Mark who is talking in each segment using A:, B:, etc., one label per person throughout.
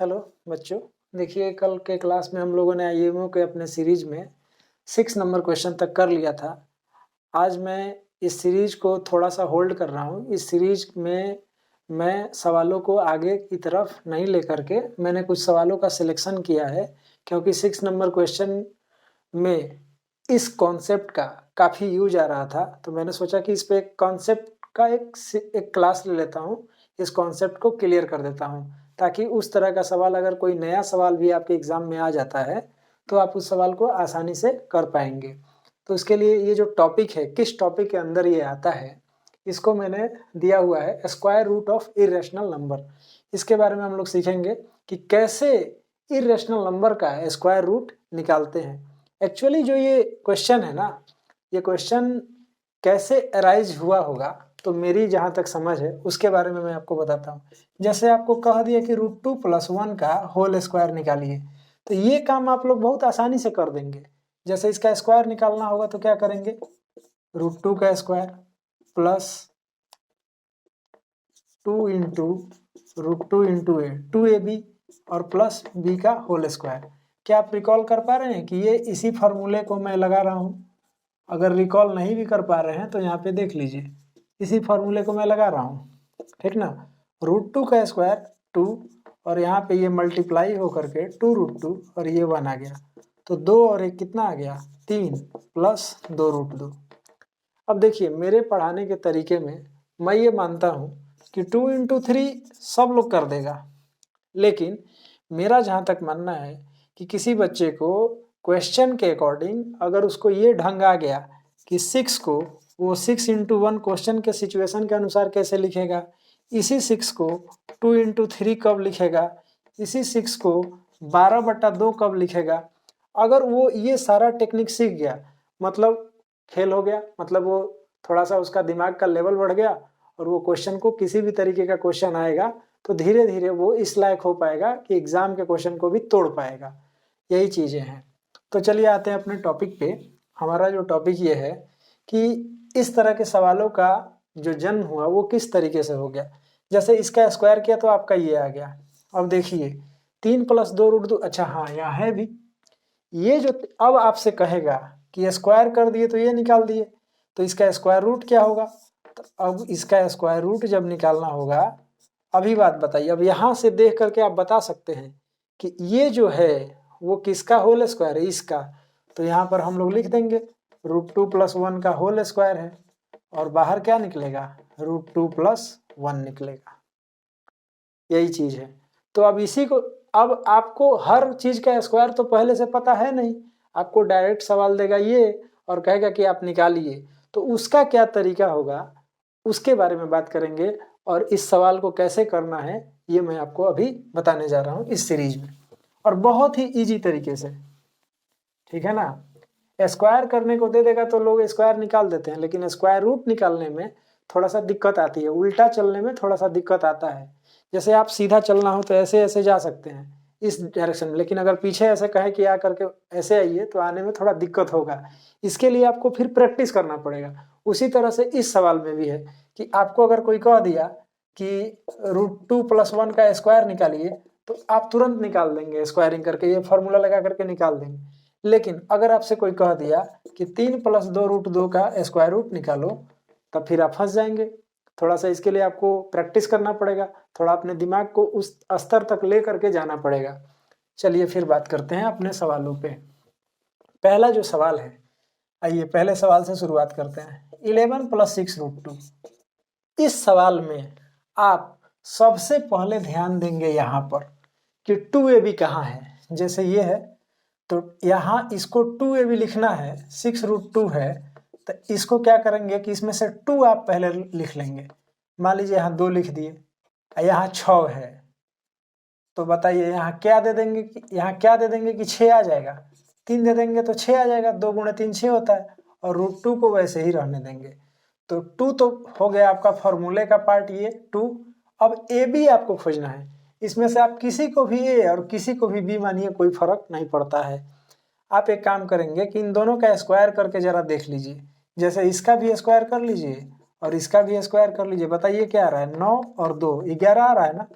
A: Hello बच्चों, देखिए कल के क्लास में हम लोगों ने आईएमओ के अपने सीरीज में 6 नंबर क्वेश्चन तक कर लिया था। आज मैं इस सीरीज को थोड़ा सा होल्ड कर रहा हूँ। इस सीरीज में मैं सवालों को आगे की तरफ नहीं लेकर के मैंने कुछ सवालों का सिलेक्शन किया है, क्योंकि 6 नंबर क्वेश्चन में इस कॉन्सेप्ट का काफ़ी यूज आ रहा था। तो मैंने सोचा कि इस पे एक कॉन्सेप्ट का एक क्लास ले लेता हूँ, इस कॉन्सेप्ट को क्लियर कर देता हूँ, ताकि उस तरह का सवाल, अगर कोई नया सवाल भी आपके एग्जाम में आ जाता है तो आप उस सवाल को आसानी से कर पाएंगे। तो इसके लिए ये जो टॉपिक है, किस टॉपिक के अंदर ये आता है, इसको मैंने दिया हुआ है square root of irrational number. इसके बारे में हम लोग सीखेंगे कि कैसे इरेशनल नंबर का स्क्वायर रूट निकालते हैं। एक्चुअली जो ये क्वेश्चन है ना, ये क्वेश्चन कैसे अराइज हुआ होगा, तो मेरी जहाँ तक समझ है उसके बारे में मैं आपको बताता हूँ। जैसे आपको कह दिया कि √2 + 1 का होल स्क्वायर निकालिए, तो ये काम आप लोग बहुत आसानी से कर देंगे। जैसे इसका स्क्वायर निकालना होगा तो क्या करेंगे, √2 का स्क्वायर प्लस 2 इंटू √2 इंटू ए 2ab और प्लस b का होल स्क्वायर। क्या आप रिकॉल कर पा रहे हैं कि ये इसी फार्मूले को मैं लगा रहा हूँ? अगर रिकॉल नहीं भी कर पा रहे हैं तो यहाँ पे देख लीजिए, इसी फार्मूले को मैं लगा रहा हूँ, ठीक ना। √2 का स्क्वायर 2 और यहाँ पे ये मल्टीप्लाई होकर के 2√2 और ये 1 आ गया, तो 2 और 1 कितना आ गया, 3 प्लस 2√2। अब देखिए मेरे पढ़ाने के तरीके में मैं ये मानता हूँ कि 2 इंटू 3 सब लोग कर देगा, लेकिन मेरा जहाँ तक मानना है कि किसी बच्चे को क्वेश्चन के अकॉर्डिंग अगर उसको ये ढंग आ गया कि 6 को वो 6 इंटू 1 क्वेश्चन के सिचुएशन के अनुसार कैसे लिखेगा, इसी 6 को 2 इंटू 3 कब लिखेगा, इसी 6 को 12/2 कब लिखेगा, अगर वो ये सारा टेक्निक सीख गया, मतलब खेल हो गया, मतलब वो थोड़ा सा उसका दिमाग का लेवल बढ़ गया और वो क्वेश्चन को, किसी भी तरीके का क्वेश्चन आएगा तो धीरे धीरे वो इस लायक हो पाएगा कि एग्जाम के क्वेश्चन को भी तोड़ पाएगा। यही चीजें हैं। तो चलिए आते हैं अपने टॉपिक पे। हमारा जो टॉपिक ये है कि इस तरह के सवालों का जो जन्म हुआ वो किस तरीके से हो गया। जैसे इसका स्क्वायर किया तो आपका ये आ गया। अब देखिए 3 + 2√2, अच्छा हाँ यहाँ है भी ये जो, अब आपसे कहेगा कि स्क्वायर कर दिए तो ये निकाल दिए, तो इसका स्क्वायर रूट क्या होगा। तो अब इसका स्क्वायर रूट जब निकालना होगा, अभी बात बताइए, अब यहाँ से देख करके आप बता सकते हैं कि ये जो है वो किसका होल स्क्वायर है, इसका। तो यहाँ पर हम लोग लिख देंगे √2 + 1 का होल स्क्वायर है, और बाहर क्या निकलेगा, √2 + 1 निकलेगा। यही चीज है। तो अब इसी को, अब आपको हर चीज का स्क्वायर तो पहले से पता है नहीं, आपको डायरेक्ट सवाल देगा ये और कहेगा कि आप निकालिए, तो उसका क्या तरीका होगा उसके बारे में बात करेंगे, और इस सवाल को कैसे करना है ये मैं आपको अभी बताने जा रहा हूँ इस सीरीज में, और बहुत ही इजी तरीके से, ठीक है ना। स्क्वायर करने को दे देगा तो लोग स्क्वायर निकाल देते हैं, लेकिन स्क्वायर रूट निकालने में थोड़ा सा दिक्कत आती है, उल्टा चलने में थोड़ा सा दिक्कत आता है। जैसे आप सीधा चलना हो तो ऐसे ऐसे जा सकते हैं इस डायरेक्शन में, लेकिन अगर पीछे ऐसे कहे कि आ करके ऐसे आइए तो आने में थोड़ा दिक्कत होगा। इसके लिए आपको फिर प्रैक्टिस करना पड़ेगा। उसी तरह से इस सवाल में भी है कि आपको अगर कोई कह दिया कि √2 + 1 का स्क्वायर निकालिए, तो आप तुरंत निकाल देंगे, स्क्वायरिंग करके ये फॉर्मूला लगा करके निकाल देंगे। लेकिन अगर आपसे कोई कह दिया कि 3 + 2√2 का स्क्वायर रूट निकालो, तब फिर आप फंस जाएंगे। थोड़ा सा इसके लिए आपको प्रैक्टिस करना पड़ेगा, थोड़ा अपने दिमाग को उस स्तर तक ले करके जाना पड़ेगा। चलिए फिर बात करते हैं अपने सवालों पे। पहला जो सवाल है, आइए पहले सवाल से शुरुआत करते हैं। 11 + 6√2। इस सवाल में आप सबसे पहले ध्यान देंगे यहाँ पर कि 2ab कहाँ है। जैसे ये है तो यहाँ इसको 2ab लिखना है, 6√2 है, तो इसको क्या करेंगे कि इसमें से 2 आप पहले लिख लेंगे। मान लीजिए यहाँ 2 लिख दिए, यहाँ 6 है, तो बताइए यहाँ क्या दे देंगे, यहाँ क्या दे देंगे कि 6 आ जाएगा, 3 दे देंगे तो 6 आ जाएगा, 2 × 3 6 होता है, और √2 को वैसे ही रहने देंगे। तो 2 तो हो गया आपका फॉर्मूले का पार्ट, ये 2। अब ए बी आपको खोजना है। इसमें से आप किसी को भी ए और किसी को भी बी मानिए, कोई फर्क नहीं पड़ता है। आप एक काम करेंगे कि इन दोनों का स्क्वायर करके जरा देख लीजिए। जैसे इसका भी स्क्वायर कर लीजिए और इसका भी स्क्वायर कर लीजिए। बताइए क्या आ रहा है, 9 और 2 11 आ रहा है ना।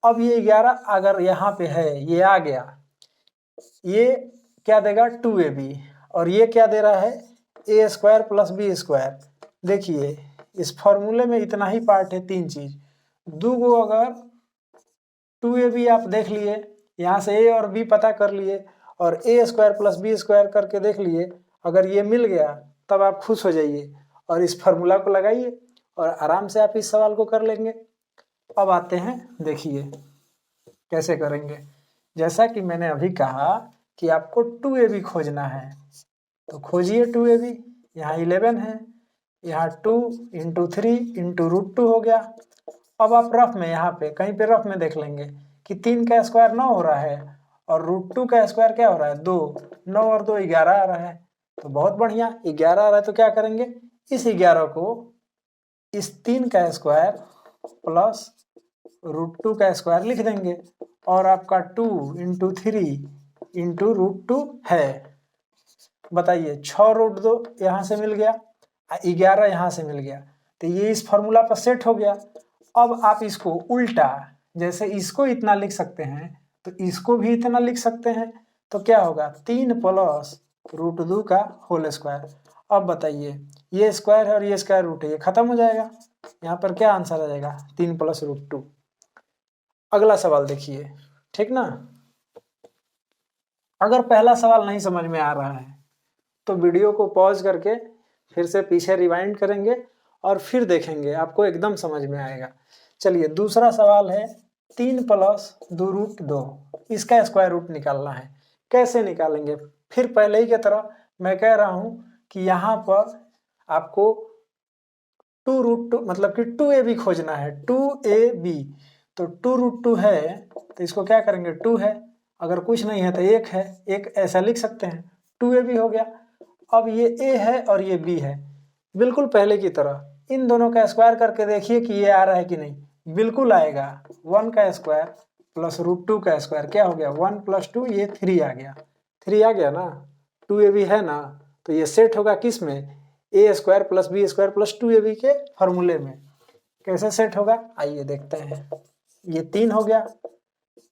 A: अब ये 11 अगर यहाँ पे है, ये आ गया, ये क्या देगा 2ab, और ये क्या दे रहा है a square plus B square. देखिए इस फॉर्मूले में इतना ही पार्ट है, 3 चीज। दूगो अगर 2ab आप देख लिए, यहाँ से a और b पता कर लिए, और a square plus B square करके देख लिए, अगर ये मिल गया तब आप खुश हो जाइए और इस फार्मूला को लगाइए और आराम से आप इस सवाल को कर लेंगे। अब आते हैं, देखिए कैसे करेंगे। जैसा कि मैंने अभी कहा कि आपको 2ab खोजना है, तो खोजिए 2ab। यहाँ 11 है, यहाँ 2 इंटू 3 इंटू √2 हो गया। अब आप रफ में यहाँ पे कहीं पे रफ में देख लेंगे कि 3 का स्क्वायर 9 हो रहा है और √2 का स्क्वायर क्या हो रहा है 2, 9 और 2 11 आ रहा है। तो बहुत बढ़िया, 11 आ रहा है तो क्या करेंगे, इस 11 को इस 3 का स्क्वायर प्लस √2 का स्क्वायर लिख देंगे, और आपका 2 इंटू 3 इंटू √2 है। बताइए 6√2 यहाँ से मिल गया, 11 यहाँ से मिल गया, तो ये इस फॉर्मूला पर सेट हो गया। अब आप इसको उल्टा, जैसे इसको इतना लिख सकते हैं तो इसको भी इतना लिख सकते हैं, तो क्या होगा 3 प्लस √2 का होल स्क्वायर। अब बताइए ये स्क्वायर है और ये स्क्वायर रूट है, ये खत्म हो जाएगा। यहाँ पर क्या आंसर आ जाएगा 3 प्लस √2। अगला सवाल देखिए, ठीक ना। अगर पहला सवाल नहीं समझ में आ रहा है तो वीडियो को पॉज करके फिर से पीछे रिवाइंड करेंगे और फिर देखेंगे, आपको एकदम समझ में आएगा। चलिए दूसरा सवाल है 3 प्लस 2√2, इसका स्क्वायर रूट निकालना है। कैसे निकालेंगे, फिर पहले ही की तरह मैं कह रहा हूं कि यहाँ पर आपको 2√2 मतलब कि 2ab खोजना है, 2ab। तो 2√2 है तो इसको क्या करेंगे 2 है, अगर कुछ नहीं है तो 1 है, एक ऐसा लिख सकते हैं, 2ab हो गया। अब ये a है और ये b है, बिल्कुल पहले की तरह इन दोनों का स्क्वायर करके देखिए कि ये आ रहा है कि नहीं, बिल्कुल आएगा। 1 का स्क्वायर प्लस √2 का स्क्वायर क्या हो गया 1 प्लस 2, ये 3 आ गया, 3 आ गया ना, 2ab है ना, तो ये सेट होगा किस में, a square plus B square plus 2ab के फॉर्मूले में। कैसे सेट होगा आइए देखते हैं। ये 3 हो गया,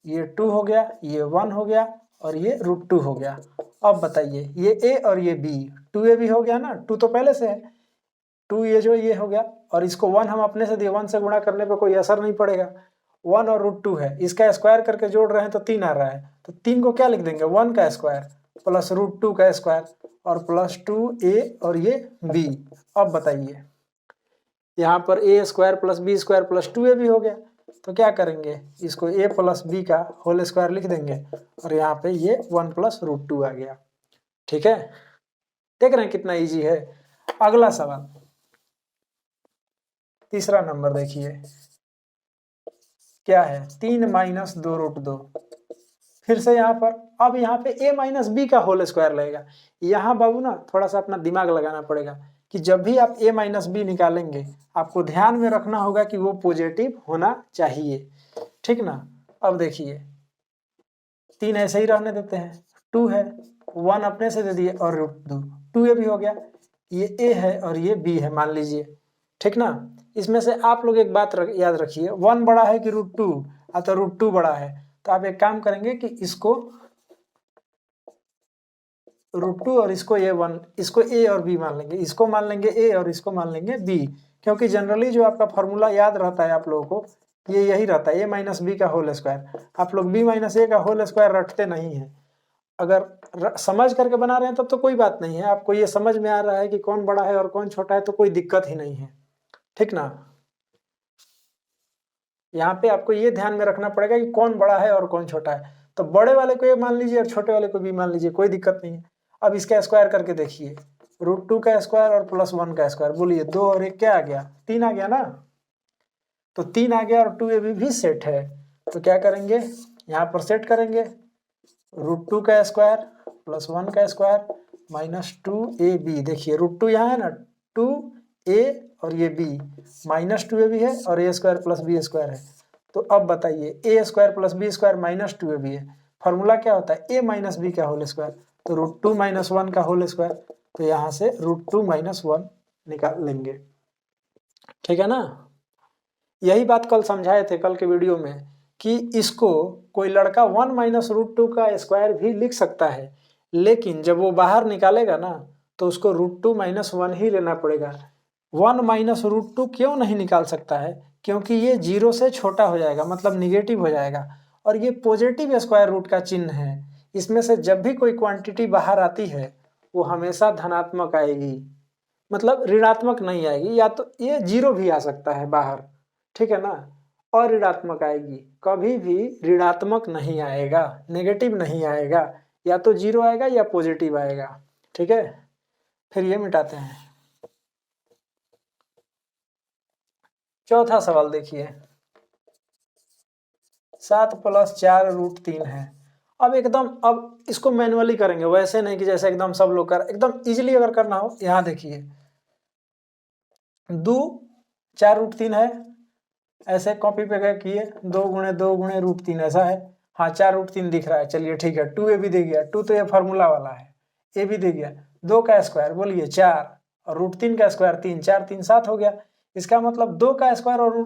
A: ये 2 हो गया, ये 1 हो गया और ये √2 हो गया। अब बताइए ये a और ये b, 2ab हो गया ना, 2 तो पहले से है, 2 ये जो ये हो गया, और इसको 1 हम अपने से दिए, 1 से गुणा करने पे कोई असर नहीं पड़ेगा। 1 और √2 है, इसका स्क्वायर करके जोड़ रहे हैं तो 3 आ रहा है, तो 3 को क्या लिख देंगे 1 का स्क्वायर प्लस √2 का स्क्वायर और प्लस 2a और ये b। अब बताइए यहाँ पर a square plus B square plus 2ab हो गया, तो क्या करेंगे इसको a प्लस बी का होल स्क्वायर लिख देंगे और यहाँ पे ये 1 प्लस √2 आ गया। ठीक है, देख रहे हैं कितना इजी है। अगला सवाल तीसरा नंबर देखिए क्या है 3 माइनस 2√2। फिर से यहाँ पर अब यहाँ पे a माइनस बी का होल स्क्वायर लगेगा। यहाँ बाबू ना थोड़ा सा अपना दिमाग लगाना पड़ेगा कि जब भी आप a माइनस बी निकालेंगे आपको ध्यान में रखना होगा कि वो पॉजिटिव होना चाहिए, ठीक ना। अब देखिए 3 ऐसे ही रहने देते हैं, 2 है, 1 अपने से दे दिए और √2, 2a भी हो गया, ये a है और ये b है मान लीजिए, ठीक ना। इसमें से आप लोग एक बात याद रखिए, 1 बड़ा है कि √2, तो √2 बड़ा है, तो आप एक काम करेंगे कि इसको √2 और इसको a1, इसको a और b मान लेंगे, इसको मान लेंगे a और इसको मान लेंगे b, क्योंकि जनरली जो आपका फॉर्मूला याद रहता है आप लोगों को ये यही रहता है a माइनस बी का होल स्क्वायर। आप लोग b माइनस a का होल स्क्वायर रटते नहीं है, अगर समझ करके बना रहे हैं तब तो कोई बात नहीं है, आपको ये समझ में आ रहा है कि कौन बड़ा है और कौन छोटा है तो कोई दिक्कत ही नहीं है, ठीक ना। यहाँ पे आपको ये ध्यान में रखना पड़ेगा कि कौन बड़ा है और कौन छोटा है, तो बड़े वाले को ये मान लीजिए और छोटे वाले को भी मान लीजिए, कोई दिक्कत नहीं है। अब इसका स्क्वायर करके देखिए, √2 का स्क्वायर और प्लस 1 का स्क्वायर, बोलिए 2 और 1 क्या आ गया 3 आ गया ना, तो 3 आ गया और 2ab भी सेट है, तो क्या करेंगे यहाँ पर सेट करेंगे √2 का स्क्वायर प्लस 1 का स्क्वायर माइनस 2ab। देखिए √2 यहाँ है ना, 2a और ये b माइनस 2ab है और a square plus b square है, तो अब बताइए a square plus b square minus 2ab है, फॉर्मूला क्या होता है a माइनस बी का होल स्क्वायर, तो √2 माइनस 1 का होल स्क्वायर, तो यहाँ से √2 माइनस 1 निकाल लेंगे, ठीक है ना। यही बात कल समझाए थे कल के वीडियो में कि इसको कोई लड़का 1 माइनस रूट टू का स्क्वायर भी लिख सकता है, लेकिन जब वो बाहर निकालेगा ना तो उसको रूट टू माइनस वन ही लेना पड़ेगा। 1 माइनस रूट टू क्यों नहीं निकाल सकता है? क्योंकि ये 0 से छोटा हो जाएगा, मतलब निगेटिव हो जाएगा, और ये पॉजिटिव स्क्वायर रूट का चिन्ह है। इसमें से जब भी कोई क्वांटिटी बाहर आती है वो हमेशा धनात्मक आएगी, मतलब ऋणात्मक नहीं आएगी। या तो ये 0 भी आ सकता है बाहर, ठीक है ना, और ऋणात्मक आएगी, कभी भी ऋणात्मक नहीं आएगा, नेगेटिव नहीं आएगा, या तो 0 आएगा या पॉजिटिव आएगा, ठीक है। फिर ये मिटाते हैं। चौथा सवाल देखिए, 7 + 4 रूट 3 है। अब इसको मैनुअली करेंगे, वैसे नहीं कि जैसे एकदम सब लोग कर, एकदम इजीली अगर करना हो। यहाँ देखिए 2 4 रूट 3 है, ऐसे कॉपी पे गए किए, 2 × 2 × रूट 3 ऐसा है। हाँ 4 रूट 3 दिख रहा है, चलिए ठीक है। 2a भी दे गया, 2 तो ये फार्मूला वाला है, a भी दे गया। 2 का स्क्वायर बोलिए 4, और रूट 3 का स्क्वायर 3, 4 3 7 हो गया। इसका मतलब 2 का स्क्वायर और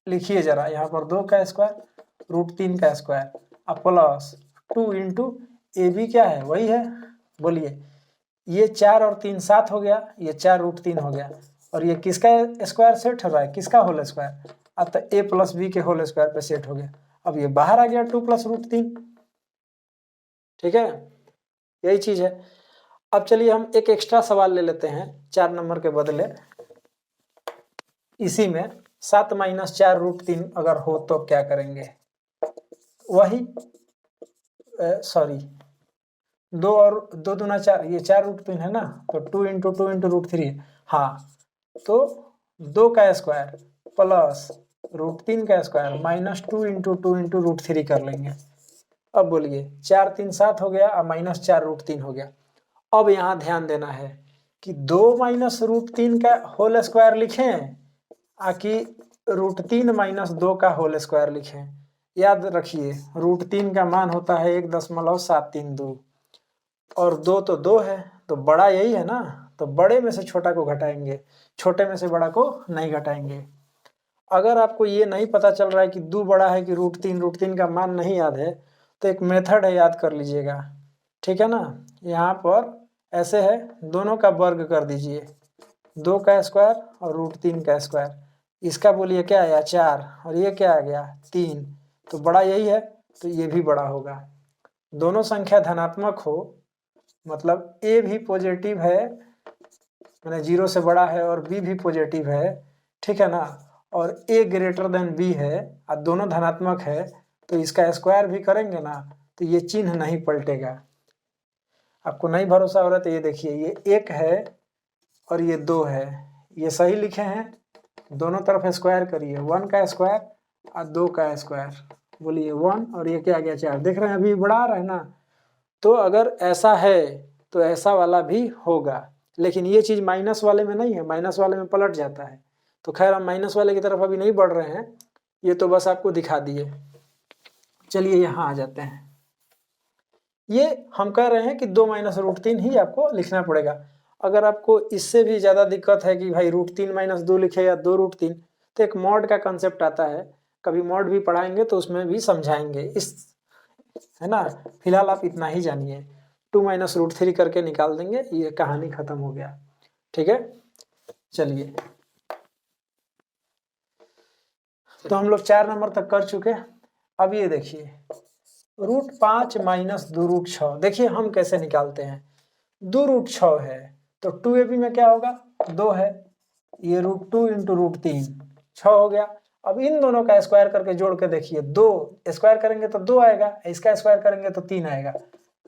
A: लिखिए जरा यहाँ पर 2 का स्क्वायर रूट 3 का स्क्वायर, अब प्लस 2 × a क्या है, वही है। बोलिए ये 4 और 3 7 हो गया, ये 4 रूट 3 हो गया, और ये किसका स्क्वायर सेट हो रहा है, किसका होल स्क्वायर, अब तो a + b के होल स्क्वायर पे सेट हो गया। अब ये बाहर आ गया 2 + रूट 3, ठीक है, यही चीज है। अब चलिए हम एक एक्स्ट्रा सवाल ले लेते हैं 4 नंबर के बदले। इसी में 7 - 4 रूट 3 अगर हो तो क्या करेंगे, वही सॉरी 2 और 2 दूना 4, ये 4 रूट 3 है ना, तो 2 × 2 × रूट 3, हाँ तो 2 का स्क्वायर प्लस रूट 3 का स्क्वायर -2 × 2 × रूट 3 कर लेंगे। अब बोलिए 4 3 7 हो गया और -4 रूट 3 हो गया। अब यहाँ ध्यान देना है कि 2 - रूट 3 का होल स्क्वायर लिखें आकि रूट 3 - 2 का होल स्क्वायर लिखें। याद रखिए रूट 3 का मान होता है 1.732, और 2 तो 2 है, तो बड़ा यही है ना, तो बड़े में से छोटा को घटाएंगे, छोटे में से बड़ा को नहीं घटाएंगे। अगर आपको ये नहीं पता चल रहा है कि 2 बड़ा है कि रूट 3 का मान नहीं याद है, तो एक मेथड है, याद कर लीजिएगा, ठीक है ना। यहाँ पर ऐसे है, दोनों का वर्ग कर दीजिए, 2 का स्क्वायर और रूट 3 का स्क्वायर। इसका बोलिए क्या आया 4, और ये क्या आ गया 3, तो बड़ा यही है, तो ये भी बड़ा होगा। दोनों संख्या धनात्मक हो मतलब a भी पॉजिटिव है, मैंने 0 से बड़ा है, और b भी पॉजिटिव है, ठीक है ना, और a > b है, और दोनों धनात्मक है, तो इसका स्क्वायर भी करेंगे ना तो ये चिन्ह नहीं पलटेगा। आपको नहीं भरोसा हो रहा तो ये देखिए, ये 1 है और ये 2 है, ये सही लिखे हैं, दोनों तरफ स्क्वायर करिए, 1 का स्क्वायर और 2 का स्क्वायर, बोलिए 1, और ये क्या आ गया 4, देख रहे हैं अभी बड़ा आ रहा है ना। तो अगर ऐसा है तो ऐसा वाला भी होगा, लेकिन ये चीज माइनस वाले में नहीं है, माइनस वाले में पलट जाता है। तो खैर हम माइनस वाले की तरफ अभी नहीं बढ़ रहे हैं, ये तो बस आपको दिखा दिए। चलिए यहाँ आ जाते हैं, ये हम कह रहे हैं कि 2 - रूट 3 ही आपको लिखना पड़ेगा। अगर आपको इससे भी ज़्यादा दिक्कत है कि भाई रूट 3 - 2 लिखे या 2 रूट 3, तो एक मॉड का कंसेप्ट आता है, कभी मॉड भी पढ़ाएंगे तो उसमें भी समझाएंगे, इस है ना। फिलहाल आप इतना ही जानिए, 2 - रूट 3 करके निकाल देंगे, ये कहानी खत्म हो गया, ठीक है। चलिए तो हम लोग 4 नंबर तक कर चुके। अब ये देखिए रूट 5 - 2 रूट 6, देखिए हम कैसे निकालते हैं। 2 रूट 6 है तो 2ab में क्या होगा 2 है, ये रूट 2 × रूट 3 6 हो गया। अब इन दोनों का स्क्वायर करके जोड़ के देखिए, 2 स्क्वायर करेंगे तो 2 आएगा, इसका स्क्वायर करेंगे तो 3 आएगा।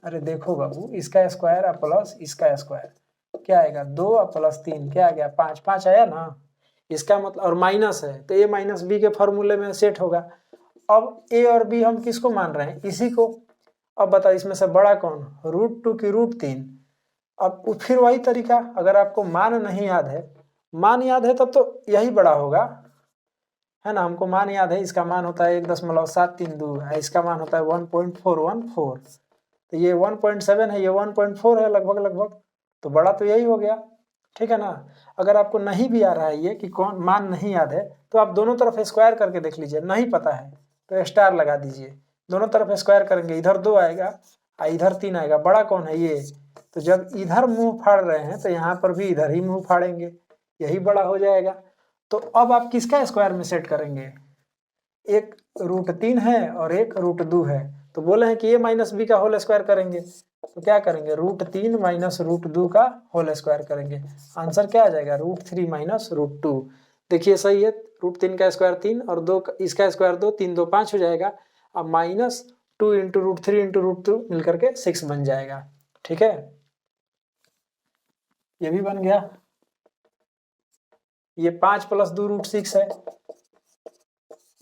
A: अरे देखो बाबू, इसका स्क्वायर और प्लस इसका स्क्वायर क्या आएगा 2 और प्लस 3 क्या आ गया 5, 5 आया ना। इसका मतलब, और माइनस है तो a - b के फॉर्मूले में सेट होगा। अब a और b हम किसको मान रहे हैं, इसी को। अब बताओ इसमें से बड़ा कौन, रूट 2 की रूट 3। अब फिर वही तरीका, अगर आपको मान नहीं याद है, मान याद है तब तो यही बड़ा होगा, है ना। हमको मान याद है, इसका मान होता है 1.732 है, इसका मान होता है 1.414, तो ये 1.7 है, ये 1.4 है लगभग, तो बड़ा तो यही हो गया, ठीक है ना। अगर आपको नहीं भी आ रहा है ये कि कौन मान नहीं याद है, तो आप दोनों तरफ स्क्वायर करके देख लीजिए, नहीं पता है तो स्टार लगा दीजिए, दोनों तरफ स्क्वायर करेंगे, इधर 2 आएगा और इधर 3 आएगा, बड़ा कौन है ये, तो जब इधर मुंह फाड़ रहे हैं तो यहाँ पर भी इधर ही मुंह फाड़ेंगे, यही बड़ा हो जाएगा। तो अब आप किसका स्क्वायर में सेट करेंगे, एक √3 है और एक √2 है, तो बोले हैं कि ये माइनस बी का होल स्क्वायर करेंगे, तो क्या करेंगे √3 माइनस √2 का होल स्क्वायर करेंगे, आंसर क्या आ जाएगा √3 माइनस √2। देखिए सही है, √3 का स्क्वायर 3 और 2 इसका स्क्वायर 2, 3 2 5 हो जाएगा, अब -2 इंटू √3 इंटू √2 मिलकर के 6 बन जाएगा। ठीक है, ये भी बन गया। ये 5 + 2 √6 है।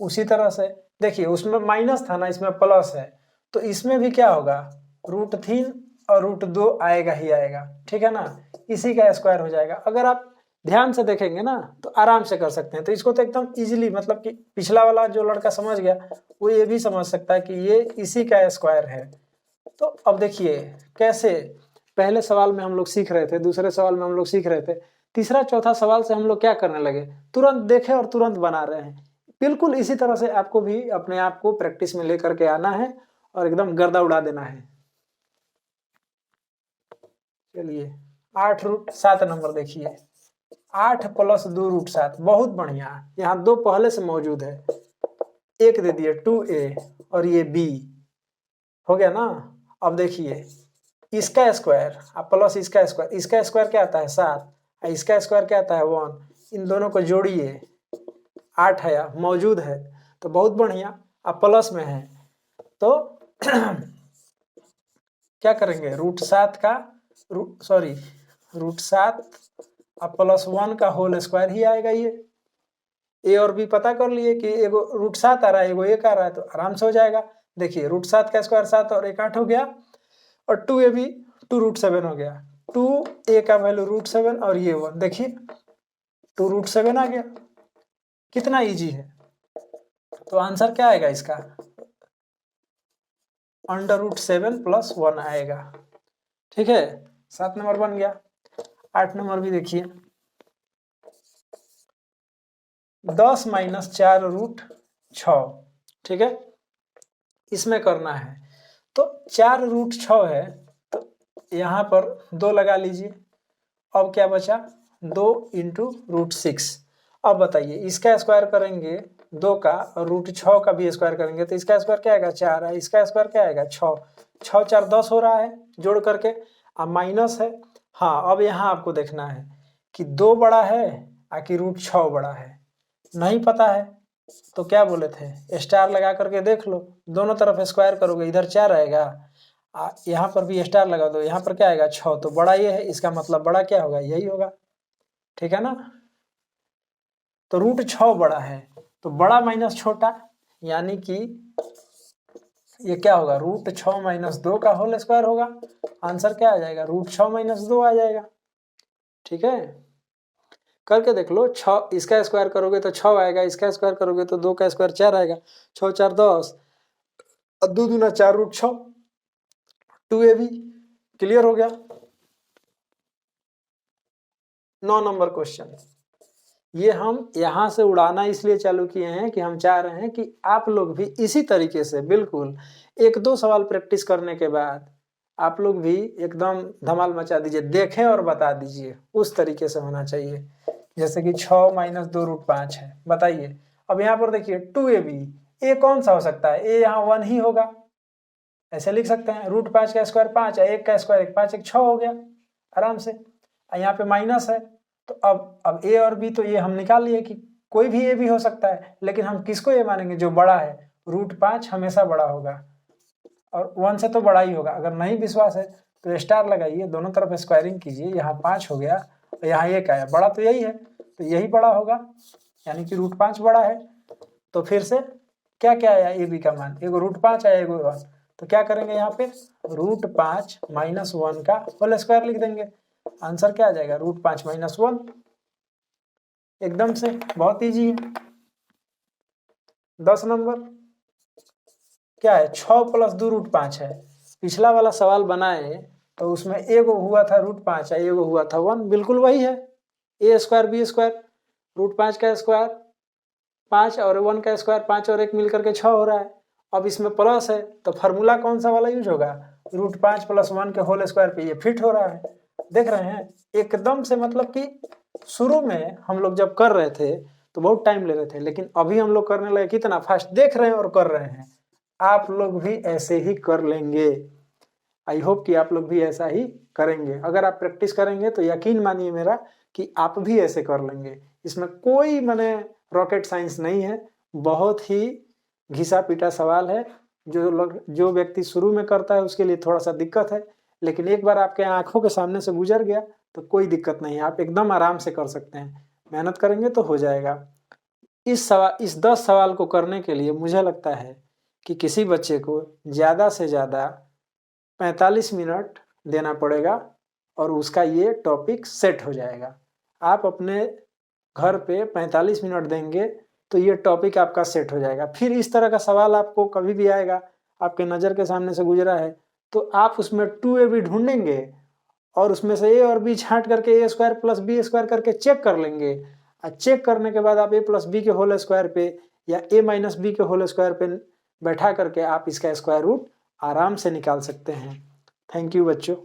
A: उसी तरह से देखिए उसमें माइनस था ना, इसमें प्लस है, तो इसमें भी क्या होगा √3 और √2 आएगा ही आएगा, ठीक है ना, इसी का स्क्वायर हो जाएगा। अगर आप ध्यान से देखेंगे ना तो आराम से कर सकते हैं, तो इसको तो एकदम इजीली, मतलब कि पिछला वाला जो लड़का समझ गया वो ये भी समझ सकता है कि ये इसी का स्क्वायर है। तो अब देखिए कैसे, पहले सवाल में हम लोग सीख रहे थे, दूसरे सवाल में हम लोग सीख रहे थे, तीसरा चौथा सवाल से हम लोग क्या करने लगे, तुरंत देखे और तुरंत बना रहे हैं। बिल्कुल इसी तरह से आपको भी अपने आप को प्रैक्टिस में लेकर के आना है और एकदम गर्दा उड़ा देना है। चलिए 8√7 नंबर देखिए, 8 + 2 √7, बहुत बढ़िया, यहाँ 2 पहले से मौजूद है, एक दे दिए 2a और ये b हो गया ना। अब देखिए इसका स्क्वायर प्लस इसका स्क्वायर क्या आता है 7, इसका स्क्वायर क्या आता है 1, इन दोनों को जोड़िए 8 है मौजूद है, तो बहुत बढ़िया, अब प्लस में है तो क्या करेंगे √7 का √7 अब +1 का होल स्क्वायर ही आएगा। ये ए और बी पता कर लिए कि एगो √7 आ रहा है, एगो 1 आ रहा है, तो आराम से हो जाएगा। देखिए √7 का स्क्वायर 7 और 1 8 हो गया, और 2a भी 2√7 हो गया, 2a का वैल्यू √7 और ये 1, देखिए 2√7 आ गया, कितना इजी है। तो आंसर क्या आएगा इसका √7 + 1 आएगा। ठीक है, 7 नंबर बन गया। 8 नंबर भी देखिए, 10 - 4 √6, ठीक है, इसमें करना है। तो 4 √6 है, तो यहाँ पर 2 लगा लीजिए, अब क्या बचा 2 इंटू √6। अब बताइए इसका स्क्वायर करेंगे 2 का और √6 का भी स्क्वायर करेंगे, तो इसका स्क्वायर क्या आएगा 4 है, इसका स्क्वायर क्या आएगा 6, 6 4 10 हो रहा है जोड़ करके, अब माइनस है। हाँ अब यहाँ आपको देखना है कि 2 बड़ा है कि √6 बड़ा है, नहीं पता है तो क्या बोले थे स्टार लगा करके देख लो, दोनों तरफ स्क्वायर करोगे, इधर 4 आएगा, यहाँ पर भी स्टार लगा दो, यहाँ पर क्या आएगा 6, तो बड़ा ये है, इसका मतलब बड़ा क्या होगा यही होगा, ठीक है ना। तो √6 बड़ा है, तो बड़ा माइनस छोटा, यानी कि ये क्या होगा √6 - 2 का होल स्क्वायर होगा, आंसर क्या आ जाएगा √6 - 2 आ जाएगा। ठीक है, करके देख लो, 6 इसका स्क्वायर करोगे तो 6 आएगा, इसका स्क्वायर करोगे तो 2 का स्क्वायर 4 आएगा, 6 4 10, 2 दूना 4 √6, 2a भी क्लियर हो गया। 9 नंबर क्वेश्चन, ये हम यहाँ से उड़ाना इसलिए चालू किए हैं कि हम चाह रहे हैं कि आप लोग भी इसी तरीके से बिल्कुल 1 2 सवाल प्रैक्टिस करने के बाद आप लोग भी एकदम धमाल मचा दीजिए, देखें और बता दीजिए, उस तरीके से होना चाहिए। जैसे कि 6 - 2 √5 है, बताइए। अब यहाँ पर देखिए 2ab, ए कौन सा हो सकता है, ए यहाँ 1 ही होगा, ऐसे लिख सकते हैं, √5 का स्क्वायर 5 है, 1 का स्क्वायर 1 5 1 6 हो गया आराम से। यहाँ पे माइनस है, तो अब ए और बी तो ये हम निकाल लिए कि कोई भी ए भी हो सकता है, लेकिन हम किसको ये मानेंगे जो बड़ा है, √5 हमेशा बड़ा होगा और 1 से तो बड़ा ही होगा। अगर नहीं विश्वास है तो स्टार लगाइए, दोनों तरफ स्क्वायरिंग कीजिए, यहाँ 5 हो गया और यहाँ 1 आया, बड़ा तो यही है, तो यही बड़ा होगा, यानी कि √5 बड़ा है। तो फिर से क्या क्या आया ए बी का मान, एगो √5 आया, एगो 1, तो क्या करेंगे यहाँ पे √5 - 1 का होल स्क्वायर लिख देंगे, आंसर क्या आ जाएगा √5 - 1, एकदम से बहुत इजी है। 10 नंबर क्या है 6 + 2 √5 है, पिछला वाला सवाल बनाए तो उसमें एगो हुआ था √5 एगो हुआ था 1, बिल्कुल वही है, a² b² √5 का स्क्वायर 5 और 1 का स्क्वायर 5 और 1 मिल करके 6 हो रहा है। अब इसमें प्लस है तो फार्मूला कौन सा वाला यूज होगा, √5 + 1 के होल स्क्वायर पे ये फिट हो रहा है। देख रहे हैं एकदम से, मतलब कि शुरू में हम लोग जब कर रहे थे तो बहुत टाइम ले रहे थे, लेकिन अभी हम लोग करने लगे कितना फास्ट, देख रहे हैं और कर रहे हैं। आप लोग भी ऐसे ही कर लेंगे। आई होप कि आप लोग भी ऐसा ही करेंगे। अगर आप प्रैक्टिस करेंगे तो यकीन मानिए मेरा कि आप भी ऐसे कर लेंगे। इसमें कोई माने रॉकेट साइंस नहीं है, बहुत ही घिसा पीटा सवाल है। जो व्यक्ति शुरू में करता है उसके लिए थोड़ा सा दिक्कत है, लेकिन एक बार आपके आंखों के सामने से गुजर गया तो कोई दिक्कत नहीं है, आप एकदम आराम से कर सकते हैं। मेहनत करेंगे तो हो जाएगा। इस 10 सवाल को करने के लिए मुझे लगता है कि किसी बच्चे को ज़्यादा से ज़्यादा 45 मिनट देना पड़ेगा और उसका ये टॉपिक सेट हो जाएगा। आप अपने घर पे 45 मिनट देंगे तो ये टॉपिक आपका सेट हो जाएगा। फिर इस तरह का सवाल आपको कभी भी आएगा, आपके नज़र के सामने से गुजरा है, तो आप उसमें 2ab ढूंढेंगे और उसमें से a और b छांट करके a² + b² करके चेक कर लेंगे। और चेक करने के बाद आप a + b के होल स्क्वायर पे या a - b के होल स्क्वायर पे बैठा करके आप इसका स्क्वायर रूट आराम से निकाल सकते हैं। थैंक यू बच्चों।